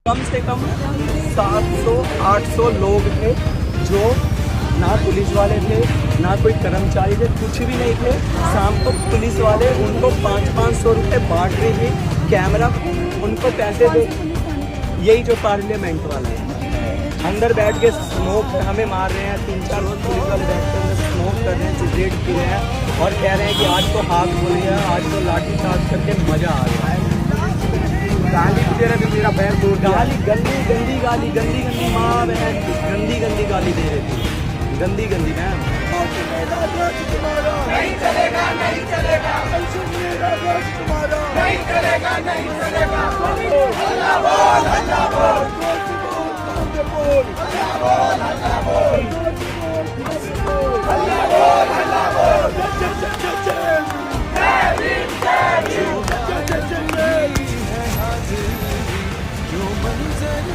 कम से कम 700-800 लोग थे जो ना पुलिस वाले थे ना कोई कर्मचारी थे, कुछ भी नहीं थे। शाम को पुलिस वाले उनको 500-500 रुपये बांट रहे थे, कैमरा उनको पैसे दे। यही जो पार्लियामेंट वाले अंदर बैठ के स्मोक हमें मार रहे हैं, 3-4 लोग पुलिस वाले बैठ के अंदर स्मोक कर रहे हैं, सिगरेट पी रहे हैं और कह रहे हैं कि आज तो हाथ धो लिया, आज तो लाठी चार्ज करके मज़ा आ रहा है। गाली दे रहे थे, मेरा पैर तोड़ दिया। गाली गंदी गाली, गंदी माँ बहन गंदी गाली दे रही थी, गंदी मैम। नहीं चलेगा, नहीं चलेगा, नहीं चलेगा, नहीं चलेगा। हल्ला बोल, हल्ला बोल, हल्ला बोल, हल्ला बोल, हल्ला बोल, हल्ला बोल। जो मंजर